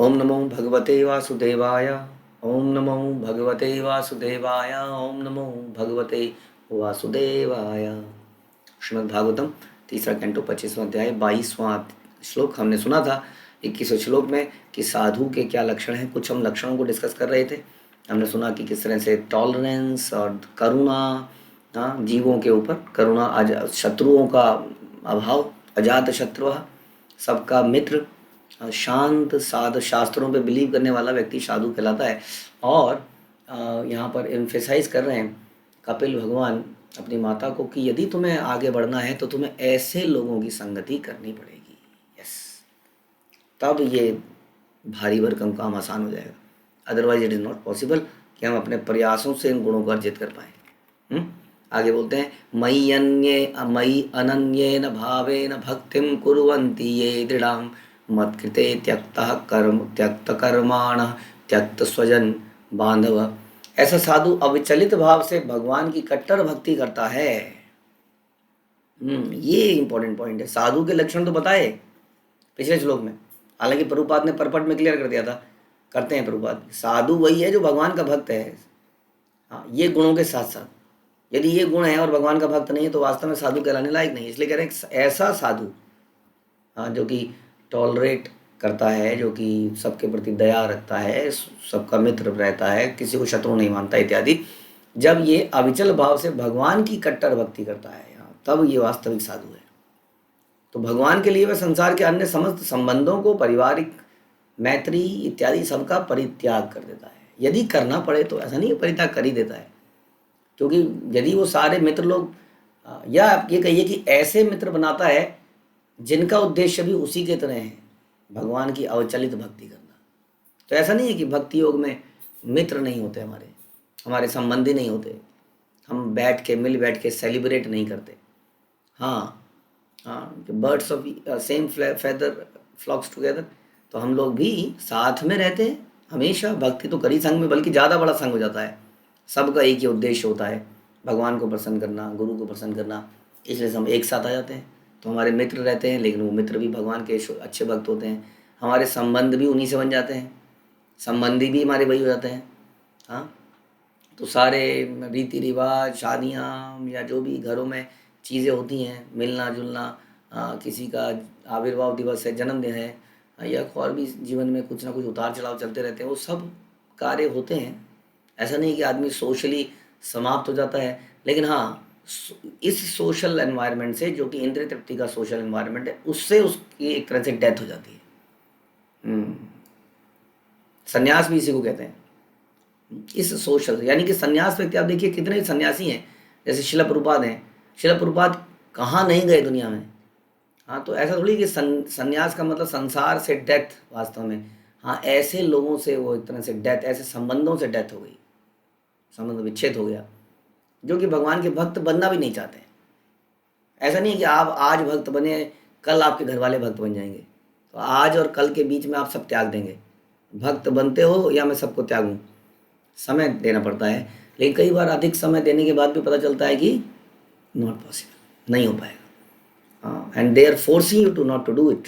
ओम नमो भगवते वासुदेवाय। ओम नमो भगवते वासुदेवाय। ओम नमो भगवते वासुदेवाय। श्रीमद् भागवतम तीसरा कैंटो 25वां अध्याय 22वां श्लोक हमने सुना था। 21वें श्लोक में कि साधु के क्या लक्षण हैं, कुछ हम लक्षणों को डिस्कस कर रहे थे। हमने सुना कि किस तरह से टॉलरेंस और करुणा, हाँ, जीवों के ऊपर करुणा, शत्रुओं का अभाव, अजात शत्रु, सबका मित्र, शांत साध, शास्त्रों पे बिलीव करने वाला व्यक्ति साधु कहलाता है। और यहाँ पर एम्फेसाइज कर रहे हैं कपिल भगवान अपनी माता को कि यदि तुम्हें आगे बढ़ना है तो तुम्हें ऐसे लोगों की संगति करनी पड़ेगी। यस, तब ये भारी भरकम काम आसान हो जाएगा। Otherwise it is not possible कि हम अपने प्रयासों से इन गुणों को अर्जित कर पाएँ। आगे बोलते हैं, मयि अनन्येन भावेन भक्तिम कुर्वन्ति ये दृढ़ां मत्कृते त्यक्त कर्माण त्यक्त स्वजन बांधव। ऐसा साधु अविचलित भाव से भगवान की कट्टर भक्ति करता है। ये इंपॉर्टेंट पॉइंट है। साधु के लक्षण तो बताए पिछले श्लोक में, हालांकि प्रभुपाद ने परपट में क्लियर कर दिया था। करते हैं प्रभुपाद, साधु वही है जो भगवान का भक्त है। हाँ, ये गुणों के साथ साथ यदि ये गुण है और भगवान का भक्त नहीं है तो वास्तव में साधु कहलाने लायक नहीं। इसलिए कह रहे हैं ऐसा साधु, हाँ, जो कि टॉलरेट करता है, जो कि सबके प्रति दया रखता है, सबका मित्र रहता है, किसी को शत्रु नहीं मानता इत्यादि, जब ये अविचल भाव से भगवान की कट्टर भक्ति करता है, तब ये वास्तविक साधु है। तो भगवान के लिए वह संसार के अन्य समस्त संबंधों को, पारिवारिक, मैत्री इत्यादि सबका परित्याग कर देता है। यदि करना पड़े तो, ऐसा नहीं परित्याग कर ही देता है, क्योंकि यदि वो सारे मित्र लोग, या आप ये कहिए कि ऐसे मित्र बनाता है जिनका उद्देश्य भी उसी के तरह है, भगवान की अवचलित भक्ति करना। तो ऐसा नहीं है कि भक्ति योग में मित्र नहीं होते, हमारे संबंधी नहीं होते, हम मिल बैठ के सेलिब्रेट नहीं करते। हाँ, birds of same feather flocks together. तो हम लोग भी साथ में रहते हैं हमेशा। भक्ति तो करी संग में, बल्कि ज़्यादा बड़ा संग हो जाता है। सबका एक ही उद्देश्य होता है, भगवान को प्रसन्न करना, गुरु को प्रसन्न करना। इसलिए हम एक साथ आ जाते हैं। तो हमारे मित्र रहते हैं, लेकिन वो मित्र भी भगवान के अच्छे भक्त होते हैं। हमारे संबंध भी उन्हीं से बन जाते हैं, संबंधी भी हमारे वही हो जाते हैं। हाँ, तो सारे रीति रिवाज, शादियाँ या जो भी घरों में चीज़ें होती हैं, मिलना जुलना, किसी का आविर्भाव दिवस है, जन्मदिन है, या और भी जीवन में कुछ ना कुछ उतार चढ़ाव चलते रहते हैं, वो सब कार्य होते हैं। ऐसा नहीं कि आदमी सोशली समाप्त हो जाता है, लेकिन हाँ, इस सोशल एनवायरनमेंट से, जो कि इंद्रिय तृप्ति का सोशल एनवायरनमेंट है, उससे उसकी एक तरह से डेथ हो जाती है। संन्यास भी इसी को कहते हैं, इस सोशल, यानी कि संन्यास व्यक्ति, आप देखिए कितने सन्यासी हैं, जैसे शिला प्रभुपाद हैं। शिला प्रभुपाद कहाँ नहीं गए दुनिया में। हाँ, तो ऐसा थोड़ी कि संन्यास का मतलब संसार से डेथ, वास्तव में हाँ, ऐसे लोगों से वो एक तरह से डेथ, ऐसे संबंधों से डेथ हो गई, संबंध विच्छेद हो गया, जो कि भगवान के भक्त बनना भी नहीं चाहते हैं। ऐसा नहीं है कि आप आज भक्त बने, कल आपके घर वाले भक्त बन जाएंगे। तो आज और कल के बीच में आप सब त्याग देंगे। भक्त बनते हो या मैं सबको त्यागूं, समय देना पड़ता है। लेकिन कई बार अधिक समय देने के बाद भी पता चलता है कि नॉट पॉसिबल, नहीं हो पाएगा, and they are forcing you to not to do it.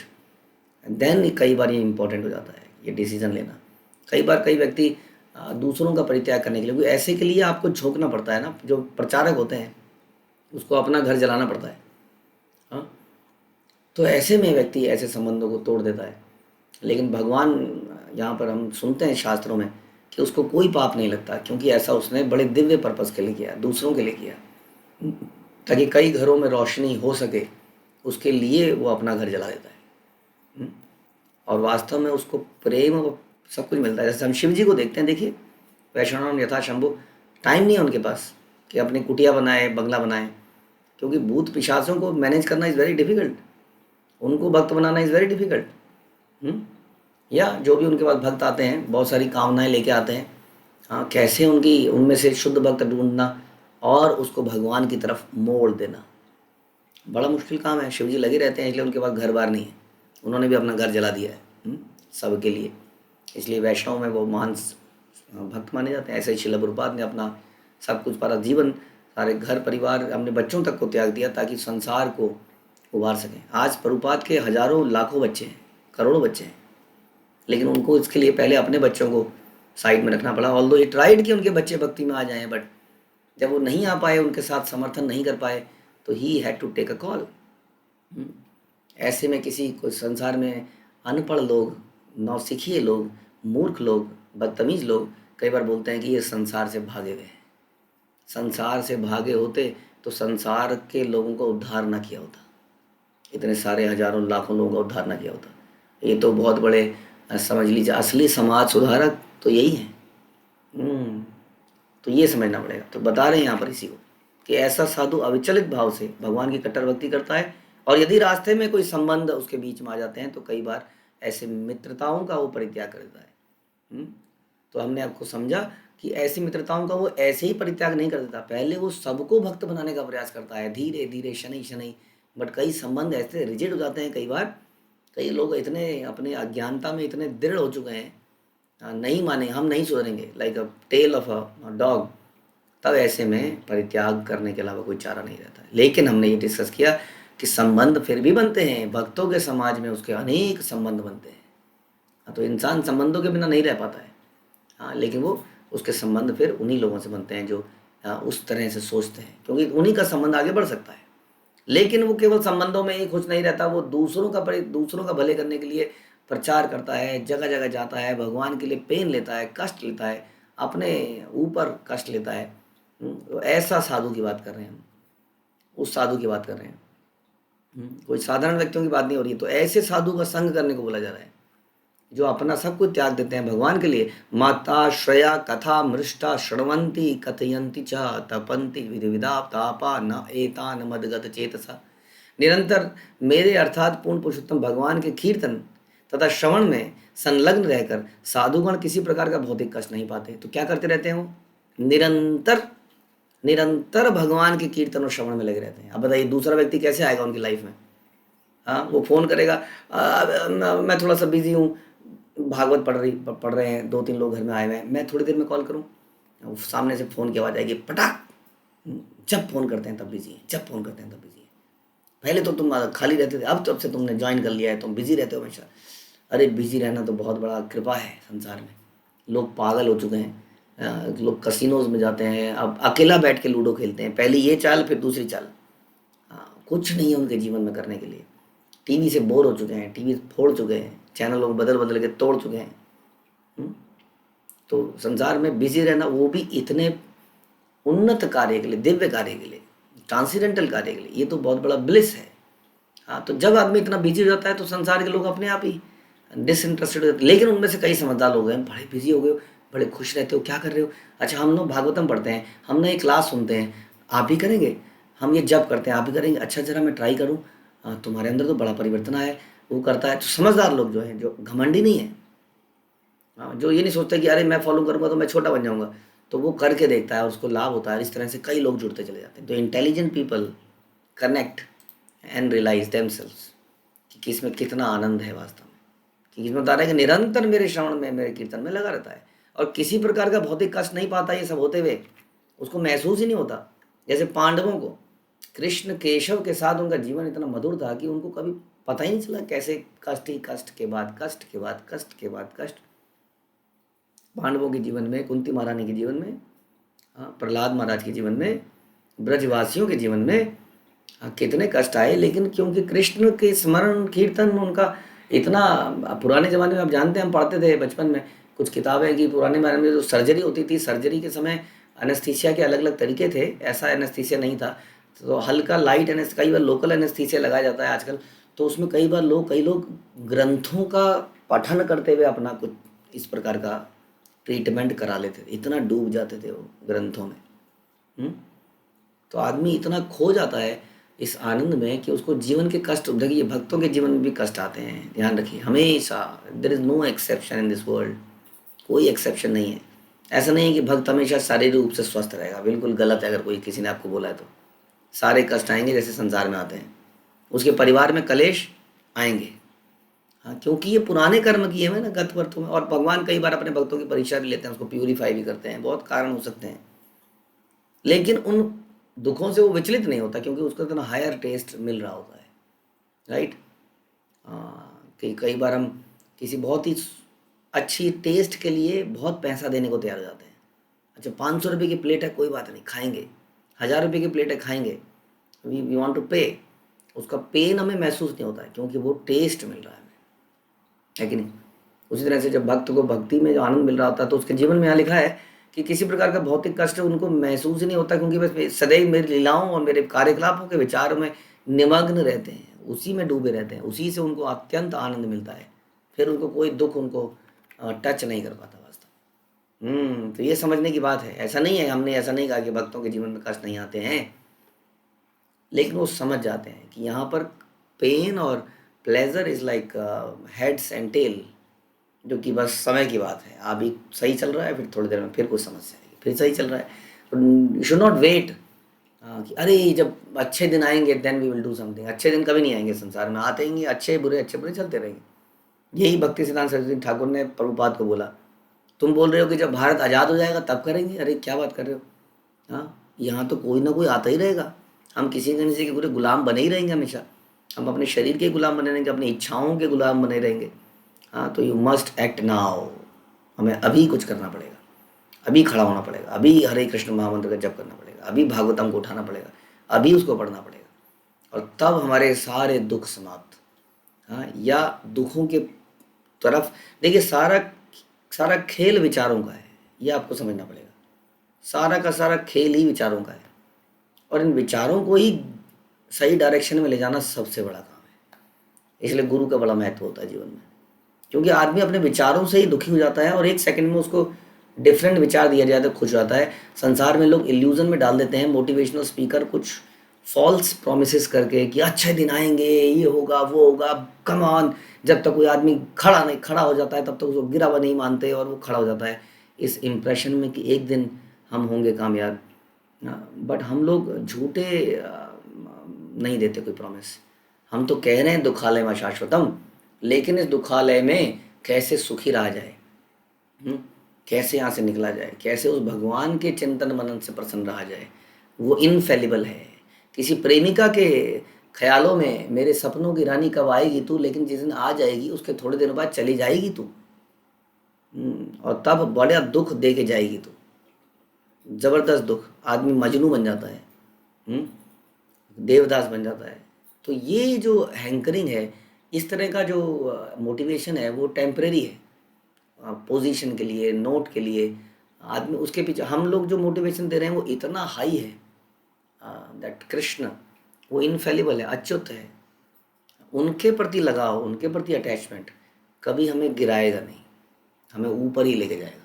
Then कई बार ये इंपॉर्टेंट हो जाता है, ये डिसीजन लेना। कई बार कई व्यक्ति दूसरों का परित्याग करने के लिए, क्योंकि ऐसे के लिए आपको झोंकना पड़ता है ना, जो प्रचारक होते हैं उसको अपना घर जलाना पड़ता है। हाँ, तो ऐसे में व्यक्ति ऐसे संबंधों को तोड़ देता है। लेकिन भगवान, यहाँ पर हम सुनते हैं शास्त्रों में कि उसको कोई पाप नहीं लगता, क्योंकि ऐसा उसने बड़े दिव्य पर्पस के लिए किया, दूसरों के लिए किया, ताकि कई घरों में रोशनी हो सके, उसके लिए वो अपना घर जला देता है। और वास्तव में उसको प्रेम और सब कुछ मिलता है। जैसे हम शिव जी को देखते हैं, देखिए, वैष्णव यथा शंभु, टाइम नहीं है उनके पास कि अपनी कुटिया बनाए, बंगला बनाए, क्योंकि भूत पिशाचों को मैनेज करना इज़ वेरी डिफ़िकल्ट, उनको भक्त बनाना इज़ वेरी डिफ़िकल्ट। या जो भी उनके पास भक्त आते हैं, बहुत सारी कामनाएं लेके आते हैं, हाँ, कैसे उनमें से शुद्ध भक्त ढूंढना और उसको भगवान की तरफ मोड़ देना, बड़ा मुश्किल काम है। शिव जी लगे रहते हैं, इसलिए उनके पास घर बार नहीं है, उन्होंने भी अपना घर जला दिया है सबके लिए। इसलिए वैष्णव में वो महान भक्त माने जाते हैं। ऐसे ही शिला प्रभुपाद ने अपना सब कुछ, पूरा जीवन, सारे घर परिवार, अपने बच्चों तक को त्याग दिया ताकि संसार को उबार सकें। आज प्रभुपाद के हजारों लाखों बच्चे हैं, करोड़ों बच्चे हैं, लेकिन उनको इसके लिए पहले अपने बच्चों को साइड में रखना पड़ा। ऑल्दो ही ट्राइड कि उनके बच्चे भक्ति में आ जाएं, बट जब वो नहीं आ पाए, उनके साथ समर्थन नहीं कर पाए, तो he had to take a call. ऐसे में किसी को संसार में अनपढ़ लोग, नौसिखिए लोग, मूर्ख लोग, बदतमीज लोग कई बार बोलते हैं कि ये संसार से भागे हुए हैं। संसार से भागे होते तो संसार के लोगों का उद्धार ना किया होता, इतने सारे हजारों लाखों लोगों का उद्धार ना किया होता। ये तो बहुत बड़े समझ लीजिए असली समाज सुधारक तो यही है। तो ये समझना पड़ेगा। तो बता रहे हैं यहाँ पर इसी को कि ऐसा साधु अविचलित भाव से भगवान की कट्टर भक्ति करता है, और यदि रास्ते में कोई संबंध उसके बीच में आ जाते हैं तो कई बार ऐसे मित्रताओं का वो परित्याग कर देता है। तो हमने आपको समझा कि ऐसी मित्रताओं का वो ऐसे ही परित्याग नहीं कर देता, पहले वो सबको भक्त बनाने का प्रयास करता है, धीरे धीरे, शनि शनि। बट कई संबंध ऐसे रिजिड हो जाते हैं कई बार, कई लोग इतने अपने अज्ञानता में इतने दृढ़ हो चुके हैं, नहीं माने, हम नहीं सुधरेंगे, like a tail of a dog. तब ऐसे में परित्याग करने के अलावा कोई चारा नहीं रहता है। लेकिन हमने ये डिस्कस किया कि संबंध फिर भी बनते हैं, भक्तों के समाज में उसके अनेक संबंध बनते हैं। तो इंसान संबंधों के बिना नहीं रह पाता है। हाँ, लेकिन वो उसके संबंध फिर उन्हीं लोगों से बनते हैं जो उस तरह से सोचते हैं, क्योंकि उन्हीं का संबंध आगे बढ़ सकता है। लेकिन वो केवल संबंधों में ही खुश नहीं रहता, वो दूसरों का भले करने के लिए प्रचार करता है, जगह जगह जाता है, भगवान के लिए पेन लेता है, कष्ट लेता है, अपने ऊपर कष्ट लेता है। तो ऐसा साधु की बात कर रहे हैं हम, उस साधु की बात कर रहे हैं। कोई साधारण व्यक्तियों की बात नहीं हो रही है। तो ऐसे साधु का संग करने को बोला जा रहा है जो अपना सब कुछ त्याग देते हैं भगवान के लिए। माता श्रेया कथा मृष्टा शृण्वन्ति कथयन्ति च तपन्ति विविधा तापा न एतान मदगत चेतसा। निरंतर मेरे अर्थात पूर्ण पुरुषोत्तम भगवान के कीर्तन तथा श्रवण में संलग्न रहकर साधुगण किसी प्रकार का भौतिक कष्ट नहीं पाते। तो क्या करते रहते हैं वो? निरंतर निरंतर भगवान के कीर्तन और श्रवण में लगे रहते हैं। अब बताइए दूसरा व्यक्ति कैसे आएगा उनकी लाइफ में? हाँ, वो फ़ोन करेगा, मैं थोड़ा सा बिजी हूँ, भागवत पढ़ रहे हैं, 2-3 लोग घर में आए हुए हैं, मैं थोड़ी देर में कॉल करूँ। सामने से फ़ोन की आवाज़ आएगी, पटाक। जब फ़ोन करते हैं तब बिजी है, जब फ़ोन करते हैं तब बिजी है। पहले तो तुम खाली रहते थे, अब जब से तुमने ज्वाइन कर लिया है तुम बिजी रहते हो हमेशा। अरे बिजी रहना तो बहुत बड़ा कृपा है संसार में। लोग पागल हो चुके हैं, लोग कसिनोज में जाते हैं, अब अकेला बैठ के लूडो खेलते हैं, पहले ये चाल फिर दूसरी चाल। कुछ नहीं है उनके जीवन में करने के लिए। टीवी से बोर हो चुके हैं, टीवी फोड़ चुके हैं, चैनलों को बदल बदल के तोड़ चुके हैं। तो संसार में बिजी रहना, वो भी इतने उन्नत कार्य के लिए, दिव्य कार्य के लिए, ट्रांसेंडेंटल कार्य के लिए, ये तो बहुत बड़ा ब्लिस है। हाँ, तो जब आदमी इतना बिजी हो जाता है तो संसार के लोग अपने आप ही डिसइंटरेस्टेड हो जाते हैं। लेकिन उनमें से कई समझदार लोग हैं, बड़े बिजी हो गए, बड़े खुश रहते हो, क्या कर रहे हो? अच्छा, हम लोग भागवतम पढ़ते हैं, हम ना एक क्लास सुनते हैं, आप भी करेंगे? हम ये जब करते हैं आप भी करेंगे? अच्छा, जरा मैं ट्राई करूँ, तुम्हारे अंदर तो बड़ा परिवर्तन आया है। वो करता है। तो समझदार लोग जो हैं, जो घमंडी नहीं है, हाँ, जो ये नहीं सोचता कि अरे मैं फॉलो करूँगा तो मैं छोटा बन जाऊँगा, तो वो करके देखता है और उसको लाभ होता है। इस तरह से कई लोग जुड़ते चले जाते हैं। तो intelligent people connect and realize themselves कि किस में कितना आनंद है वास्तव में, कि इसमें बता रहा है कि निरंतर मेरे श्रवण में, मेरे कीर्तन में लगा रहता है और किसी प्रकार का भौतिक कष्ट नहीं पाता। ये सब होते हुए उसको महसूस ही नहीं होता। जैसे पांडवों को कृष्ण केशव के साथ उनका जीवन इतना मधुर था कि उनको कभी पता ही नहीं चला कैसे कष्ट ही कष्ट के बाद कष्ट के बाद कष्ट के बाद कष्ट। पांडवों के जीवन में, कुंती महारानी के जीवन में, प्रहलाद महाराज के जीवन में, ब्रजवासियों के जीवन में कितने कष्ट आए। लेकिन क्योंकि कृष्ण के स्मरण कीर्तन उनका इतना, पुराने ज़माने में आप जानते हैं, हम पढ़ते थे बचपन में कुछ किताबें कि पुराने ज़माने में जो सर्जरी होती थी, सर्जरी के समय एनेस्थीसिया के अलग अलग तरीके थे। ऐसा एनेस्थीसिया नहीं था, तो हल्का लाइट एनेस्थीसिया, कई बार लोकल एनेस्थीसिया लगाया जाता है आजकल। तो उसमें कई लोग ग्रंथों का पठन करते हुए अपना कुछ इस प्रकार का ट्रीटमेंट करा लेते थे, इतना डूब जाते थे वो ग्रंथों में। तो आदमी इतना खो जाता है इस आनंद में कि उसको जीवन के कष्ट, देखिए भक्तों के जीवन में भी कष्ट आते हैं, ध्यान रखिए हमेशा। There is no exception in this world, कोई एक्सेप्शन नहीं है। ऐसा नहीं है कि भक्त हमेशा शारीरिक रूप से स्वस्थ रहेगा, बिल्कुल गलत है। अगर कोई किसी ने आपको बोला है तो सारे कष्ट आएंगे जैसे संसार में आते हैं, उसके परिवार में कलेश आएंगे। हाँ, क्योंकि ये पुराने कर्म किए हुए ना गत वर्थों में। और भगवान कई बार अपने भक्तों की परीक्षा भी लेते हैं, उसको प्यूरीफाई भी करते हैं, बहुत कारण हो सकते हैं। लेकिन उन दुखों से वो विचलित नहीं होता क्योंकि उसको इतना हायर टेस्ट मिल रहा होता है, राइट। कि कई बार हम किसी बहुत ही अच्छी टेस्ट के लिए बहुत पैसा देने को तैयार हो जाते हैं। अच्छा 500 रुपये की प्लेट है, कोई बात नहीं खाएंगे। 1000 रुपये की प्लेट है, खाएंगे। वी वॉन्ट टू पे। उसका पेन हमें महसूस नहीं होता है क्योंकि वो टेस्ट मिल रहा है हमें, है कि नहीं। उसी तरह से जब भक्त को भक्ति में जो आनंद मिल रहा होता है तो उसके जीवन में यहाँ लिखा है कि किसी प्रकार का भौतिक कष्ट उनको महसूस ही नहीं होता, क्योंकि बस सदैव मेरी लीलाओं और मेरे कार्यकलापों के विचारों में निमग्न रहते हैं, उसी में डूबे रहते हैं, उसी से उनको अत्यंत आनंद मिलता है। फिर उनको कोई दुख उनको टच नहीं कर पाता वास्तव। तो ये समझने की बात है। ऐसा नहीं है, हमने ऐसा नहीं कहा कि भक्तों के जीवन में कष्ट नहीं आते हैं, लेकिन वो समझ जाते हैं कि यहाँ पर पेन और pleasure is like heads and tail, जो कि बस समय की बात है। अभी सही चल रहा है, फिर थोड़ी देर में फिर कुछ समस्या आएगी, फिर सही चल रहा है। यू शुड नॉट वेट कि अरे जब अच्छे दिन आएंगे then we will do something. अच्छे दिन कभी नहीं आएंगे, संसार में आते ही अच्छे बुरे चलते रहेंगे। यही भक्ति सिद्धांत सरस्वती ठाकुर ने प्रभुपाद को बोला। तुम बोल रहे हो कि जब भारत आज़ाद हो जाएगा तब करेंगे, अरे क्या बात कर रहे हो। हाँ, यहाँ तो कोई ना कोई आता ही रहेगा। हम किसी न किसी के पूरे गुलाम बने ही रहेंगे हमेशा। हम अपने शरीर के गुलाम बने रहेंगे, अपनी इच्छाओं के गुलाम बने रहेंगे। हाँ, तो यू मस्ट एक्ट नाउ। हमें अभी कुछ करना पड़ेगा, अभी खड़ा होना पड़ेगा, अभी हरे कृष्ण महामंत्र का जप करना पड़ेगा, अभी भागवतम को उठाना पड़ेगा, अभी उसको पढ़ना पड़ेगा, और तब हमारे सारे दुख समाप्त। हाँ, या दुखों के तरफ देखिए, सारा सारा खेल विचारों का है, ये आपको समझना पड़ेगा। सारा का सारा खेल ही विचारों का है, और इन विचारों को ही सही डायरेक्शन में ले जाना सबसे बड़ा काम है। इसलिए गुरु का बड़ा महत्व होता है जीवन में, क्योंकि आदमी अपने विचारों से ही दुखी हो जाता है और एक सेकंड में उसको डिफरेंट विचार दिया जाए तो खुश हो जाता है। संसार में लोग इल्यूजन में डाल देते हैं, मोटिवेशनल स्पीकर कुछ फॉल्स प्रोमिसेस करके कि अच्छे दिन आएंगे, ये होगा वो होगा, कम ऑन। जब तक कोई आदमी खड़ा हो जाता है तब तक उसको गिरा हुआ नहीं मानते, और वो खड़ा हो जाता है इस इम्प्रेशन में कि एक दिन हम होंगे कामयाब। बट हम लोग झूठे नहीं देते कोई प्रॉमिस। हम तो कह रहे हैं दुखालय में शाश्वतम, लेकिन इस दुखालय में कैसे सुखी रहा जाए, कैसे यहाँ से निकला जाए, कैसे उस भगवान के चिंतन मनन से प्रसन्न रहा जाए, वो इनफेलिबल है। किसी प्रेमिका के ख्यालों में मेरे सपनों की रानी कब आएगी तू, लेकिन जिस दिन आ जाएगी उसके थोड़े देर बाद चली जाएगी तू, और तब बड़ा दुख दे के जाएगी तू, जबरदस्त दुख। आदमी मजनू बन जाता है, देवदास बन जाता है। तो ये जो हैंकरिंग है, इस तरह का जो मोटिवेशन है, वो टेम्परेरी है। पोजीशन के लिए, नोट के लिए आदमी उसके पीछे, हम लोग जो मोटिवेशन दे रहे हैं वो इतना हाई है दैट कृष्ण वो इनफेलिबल है, अच्युत है। उनके प्रति लगाव, उनके प्रति अटैचमेंट कभी हमें गिराएगा नहीं, हमें ऊपर ही लेके जाएगा।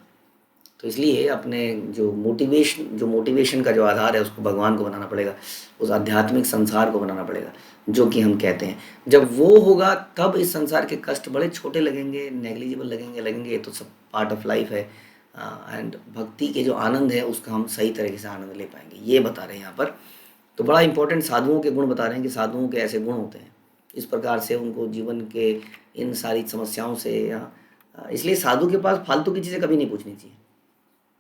तो इसलिए अपने जो मोटिवेशन का जो आधार है उसको भगवान को बनाना पड़ेगा, उस आध्यात्मिक संसार को बनाना पड़ेगा जो कि हम कहते हैं। जब वो होगा तब इस संसार के कष्ट बड़े छोटे लगेंगे, नेग्लिजिबल लगेंगे। ये तो सब पार्ट ऑफ लाइफ है। एंड भक्ति के जो आनंद है उसका हम सही तरीके से आनंद ले पाएंगे, ये बता रहे हैं यहाँ पर। तो बड़ा इंपॉर्टेंट साधुओं के गुण बता रहे हैं कि साधुओं के ऐसे गुण होते हैं, इस प्रकार से उनको जीवन के इन सारी समस्याओं से इसलिए साधु के पास फालतू की चीज़ें कभी नहीं पूछनी चाहिए।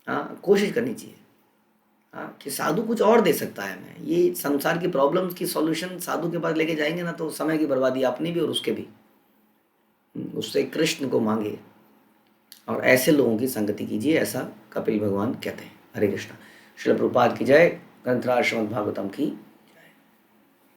हाँ, कोशिश करनी चाहिए कि साधु कुछ और दे सकता है हमें। ये संसार की प्रॉब्लम्स की सॉल्यूशन साधु के पास लेके जाएंगे ना तो समय की बर्बादी अपनी भी और उसके भी। उससे कृष्ण को मांगे और ऐसे लोगों की संगति कीजिए, ऐसा कपिल भगवान कहते हैं। हरे कृष्णा। श्रील प्रभुपाद की जय। ग्रंथराज श्रीमद् भागवतम की